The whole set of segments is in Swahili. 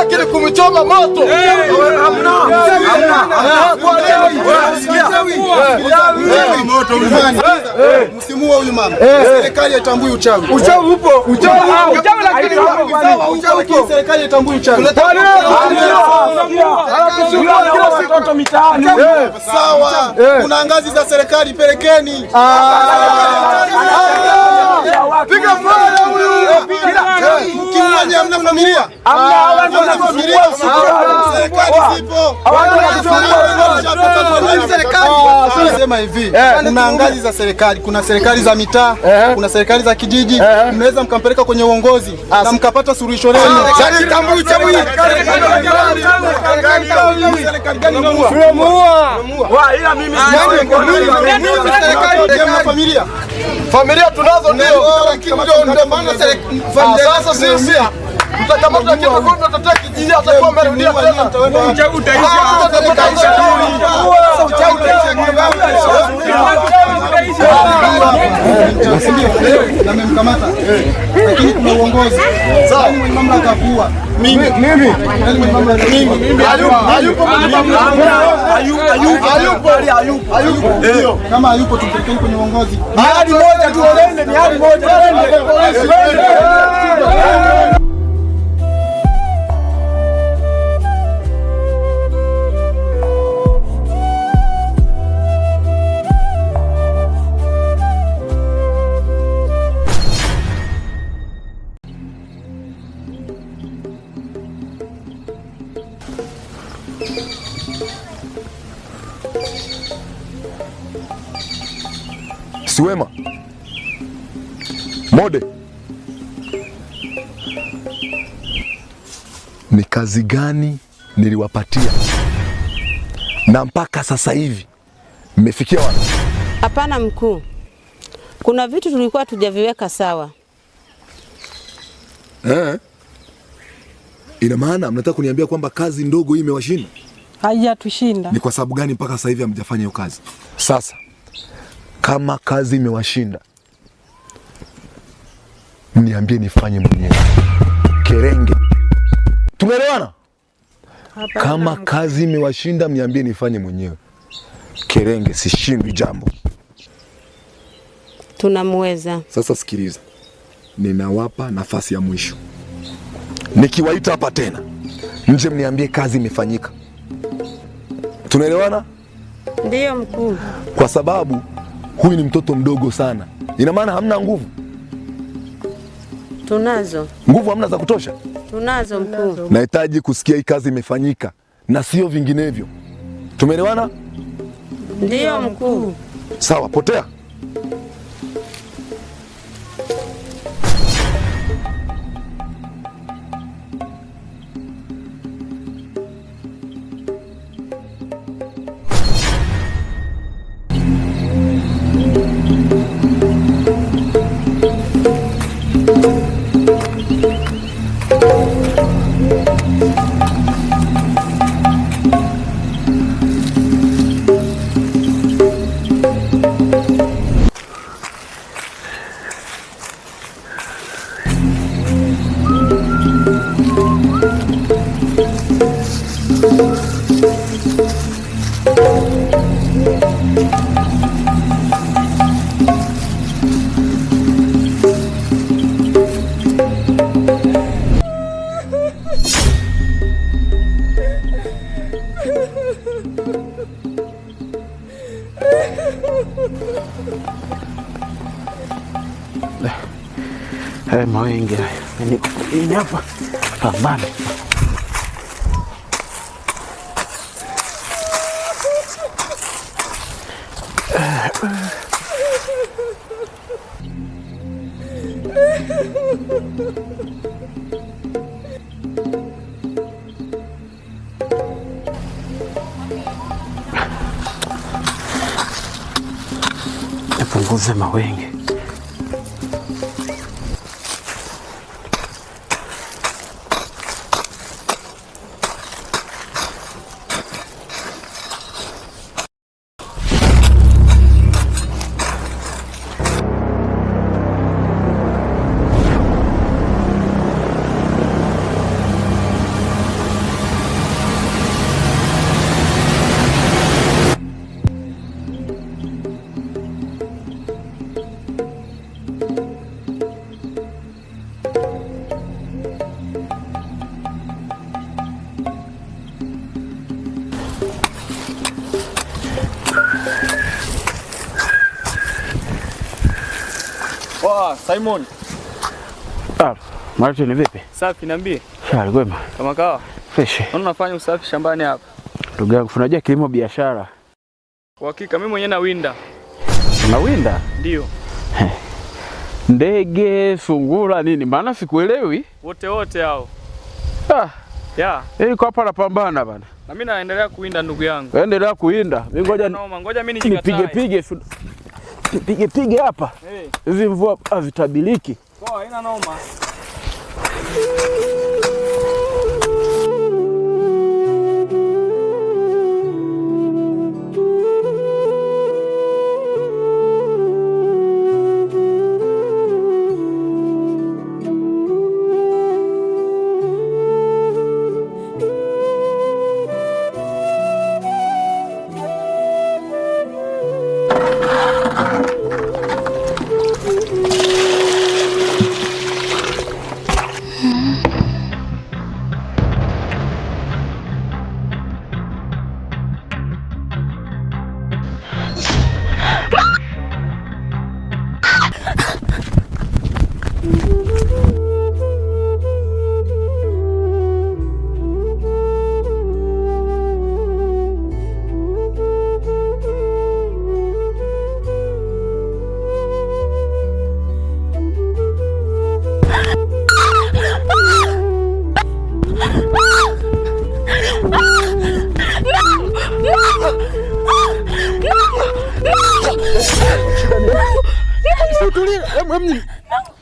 yake ni kumchoma moto. Msimu huyu mama, serikali haitambui uchawi. Uchawi upo. Lakini serikali haitambui uchawi. Watoto mitaani. Sawa. Kuna ngazi za serikali, pelekeni. Piga fara huyu. Mkimwanya mna familia. Hamna familia. Serikali zipo. Sema hivi, kuna ngazi za serikali, kuna serikali za mitaa, kuna serikali za kijiji, mnaweza mkampeleka kwenye uongozi na mkapata suluhisho lenu. Tambui uchawi. Ila mimi familia. Familia tunazo ndio, lakini ndio maana sasa sisi tutakamata kitu kwa tutataka kijiji atakuwa amerudia tena. Na mmemkamata. Lakini kuna uongozi. Sasa mwenye mamlaka kuua. Mimi. Hayupo. Kama hayupo tupelekeni kwenye uongozi. Hadi moja tu waende, ni hadi moja waende. Siwema Mode, ni kazi gani niliwapatia na mpaka sasa hivi mmefikia wapi? Hapana mkuu, kuna vitu tulikuwa tujaviweka sawa. Ina maana mnataka kuniambia kwamba kazi ndogo hii imewashinda? Haijatushinda. Ni kwa sababu gani mpaka sasa hivi hamjafanya hiyo kazi? Sasa kama kazi imewashinda, niambie nifanye mwenyewe. Kerenge, tumeelewana? Kama kazi imewashinda, niambie nifanye mwenyewe. Kerenge, sishindwi jambo. Tunamweza. Sasa sikiliza, ninawapa nafasi ya mwisho. Nikiwaita hapa tena, nje mniambie kazi imefanyika. Tunaelewana? Ndiyo mkuu. Kwa sababu huyu ni mtoto mdogo sana. Ina maana hamna nguvu? Tunazo. Nguvu hamna za kutosha? Tunazo mkuu. Nahitaji kusikia hii kazi imefanyika na sio vinginevyo. Tumeelewana? Ndiyo mkuu. Sawa, potea. Mawenge haya hapa pambana. Punguze mawenge. Poa, Simon. Martin vipi? Safi, niambie. Shari kwema. Kama kawa? Fresh. Mbona unafanya usafi shambani hapa? Ndugu yangu, unajua kilimo biashara. Kwa hakika mimi mwenyewe nawinda. Unawinda? Ndio. Ndege, sungura nini? Maana sikuelewi. Wote hao. Ya. Kwa hapa napambana bana. Na mimi naendelea kuwinda ndugu yangu. Endelea kuwinda. Mimi ngoja mimi nijikatae. Pige hapa. Hizi mvua hazitabiliki. Poa, haina noma.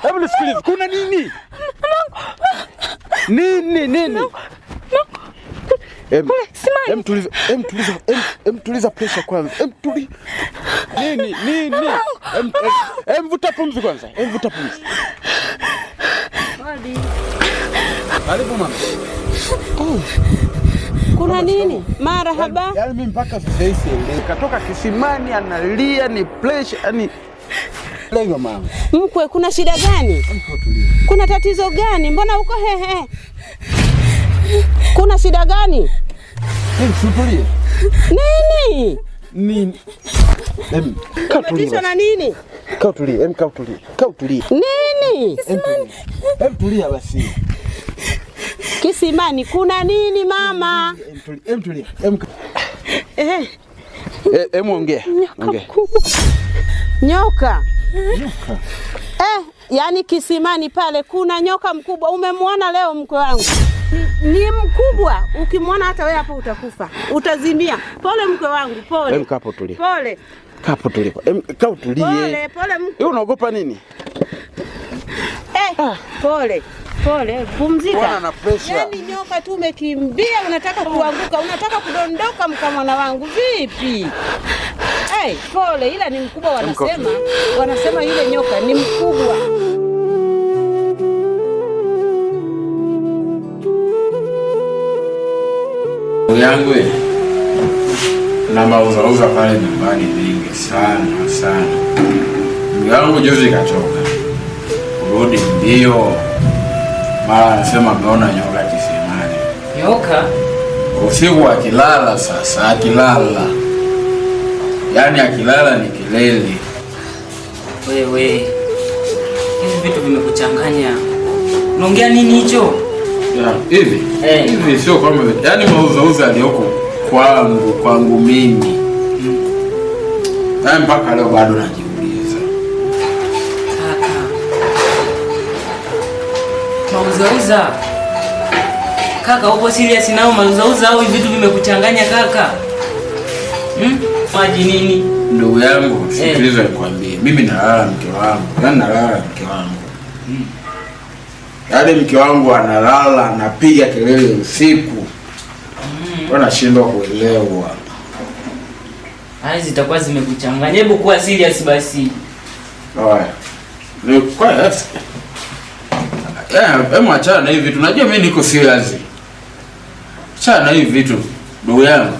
Hebu nisikilize. Kuna nini? Nini? Tuliza pressure kwanza. Nini? Vuta pumzi kwanza. Vuta pumzi. Karibu mama. Kuna nini? Marahaba. Yaani mimi mpaka sasa hivi katoka kisimani analia ni pressure yani. Leo mama. Mkwe, kuna shida gani? Kuna tatizo gani? Mbona uko hehe? Kuna shida gani? Tutulie. Nini? Tatizo na nini? Kaa utulie. Nini? Tulia basi. Kisimani kuna nini mama? Tulia. Ongea. Nyoka. Yani kisimani pale kuna nyoka mkubwa. Umemwona leo mkwe wangu? Ni mkubwa. Ukimwona hata wewe hapo utakufa. Utazimia. Pole mkwe wangu, pole. Kapo tulia. Pole. Kapo tulia. Kaa utulie. Pole mkwe. Wewe unaogopa nini? Pole, pumzika. Bwana na pressure. Yaani nyoka tu umekimbia, unataka kuanguka, unataka kudondoka mkamwana wangu. Vipi? Pole, ila ni mkubwa wanasema yule nyoka ni mkubwa. Yangu na mauzauza pale nyumbani mingi sana. Yangu juzi kachoka. Kurudi mbio. Mara anasema ameona nyoka kisimani. Nyoka? Usiku akilala sasa, Yaani akilala ni kelele. Wewe. Hivi vitu vimekuchanganya. Unaongea nini hicho? Hivi sio kama yaani mauzauza aliyoko kwangu mimi. Mpaka leo bado najiuliza. Kaka. Mauzauza. Kaka, upo serious nao mauzauza au vitu vimekuchanganya kaka? Maji nini? Ndugu yangu, sikiliza nikwambie. Mimi nalala mke wangu. Yaani mke wangu analala anapiga kelele usiku. Nashindwa kuelewa. Hizi zitakuwa zimekuchanganya. Hebu kuwa serious basi. Ni kwa yes. Achana na hivi vitu. Unajua mimi niko serious. Achana na hivi vitu. Ndugu yangu.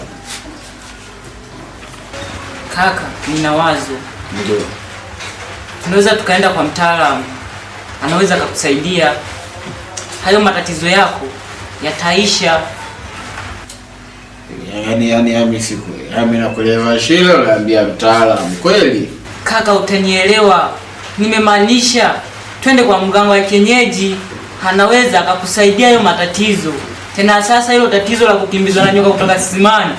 Kaka, nina wazo. Ndio. Tunaweza tukaenda kwa mtaalamu. Anaweza kukusaidia. Hayo matatizo yako yataisha. Yaani siku. Mimi nakueleza shida naambia mtaalamu. Kweli? Kaka, utanielewa. Nimemaanisha twende kwa mganga wa kienyeji, anaweza akakusaidia hayo matatizo. Tena sasa hilo tatizo la kukimbizwa na nyoka kutoka kisimani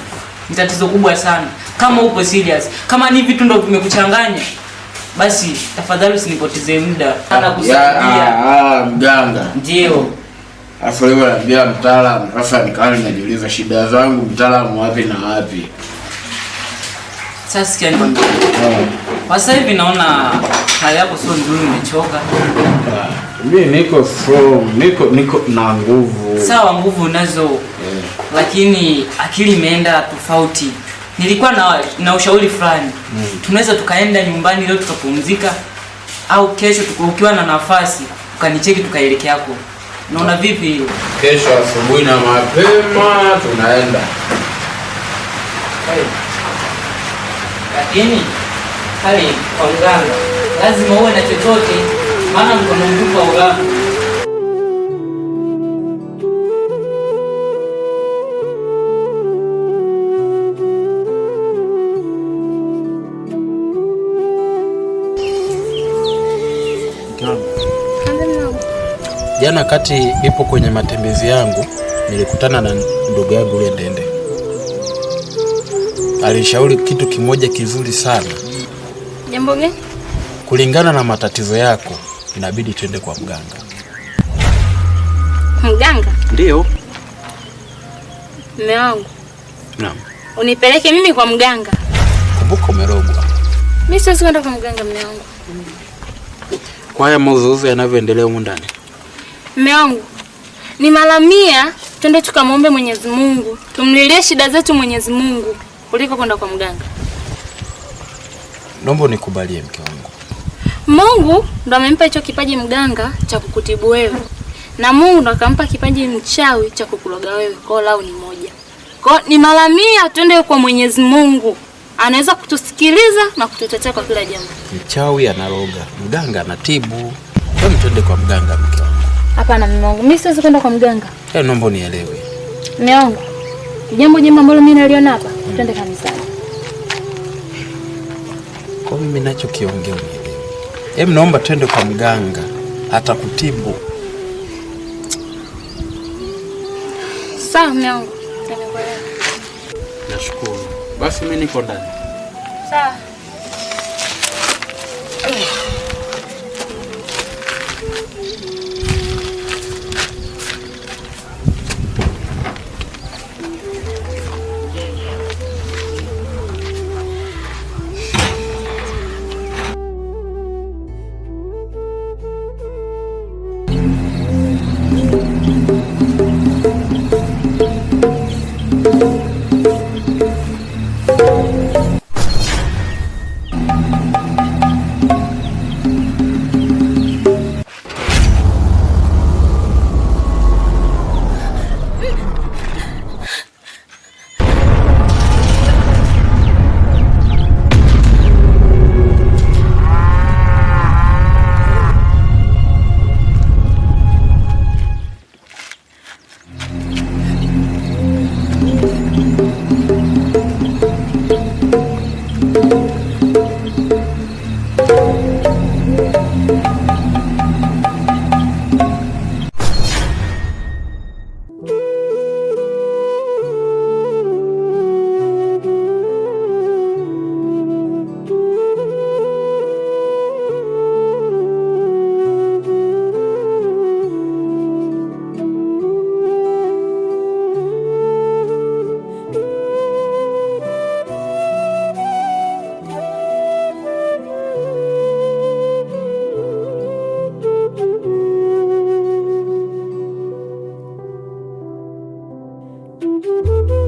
ni tatizo kubwa sana. Kama upo serious, kama ni vitu ndio vimekuchanganya, basi tafadhali usinipotezee muda. Anakusaidia. Mganga. Ndio. Afu leo anambia mtaalamu, sasa nikawa ninajiuliza shida zangu mtaalamu wapi na wapi. Sasa sikia nikwambie. Sasa hivi naona hali yako sio nzuri, umechoka. Mimi niko strong, niko na nguvu. Sawa, nguvu unazo. Lakini akili imeenda tofauti. Nilikuwa na ushauri fulani. Tunaweza tukaenda nyumbani leo tukapumzika, au kesho ukiwa na nafasi ukanicheki tukaelekea hapo. Unaona vipi hilo? Kesho asubuhi na mapema tunaenda. Lakini hali kwa mganga lazima uwe na chochote, maana mkono mtupu wa uganga. Jana kati ipo kwenye matembezi yangu nilikutana na ndugu yangu yule Ndende. Alishauri kitu kimoja kizuri sana. Jambo gani? Kulingana na matatizo yako inabidi twende kwa mganga. Mganga? Ndio. Mume wangu. Naam. Unipeleke mimi kwa mganga? Kumbuka umerogwa. Mimi siwezi kwenda kwa mganga mume wangu. Kwa haya mazoezi yanavyoendelea huko ndani. Mume wangu, ni mara 100 twende tukamwombe Mwenyezi Mungu, tumlilie shida zetu Mwenyezi Mungu kuliko kwenda kwa mganga. Naomba nikubalie mke wangu. Mungu ndo amempa hicho kipaji mganga cha kukutibu wewe. Na Mungu ndo akampa kipaji mchawi cha kukuloga wewe. Kwa lao ni moja. Kwa ni mara 100 twende kwa Mwenyezi Mungu. Anaweza kutusikiliza na kututetea kwa kila jambo. Mchawi analoga, mganga anatibu. Hebu twende kwa mganga mke wangu. Hapana mume wangu, mimi siwezi kwenda kwa mganga. Naomba unielewe. Mume wangu, jambo jema ambalo mimi naliona hapa, twende kanisani. Kwa mimi ninachokiongea unielewe. Hebu naomba twende kwa mganga atakutibu. Sawa mume wangu. Nashukuru. Basi mimi niko ndani. Sawa. Thank you.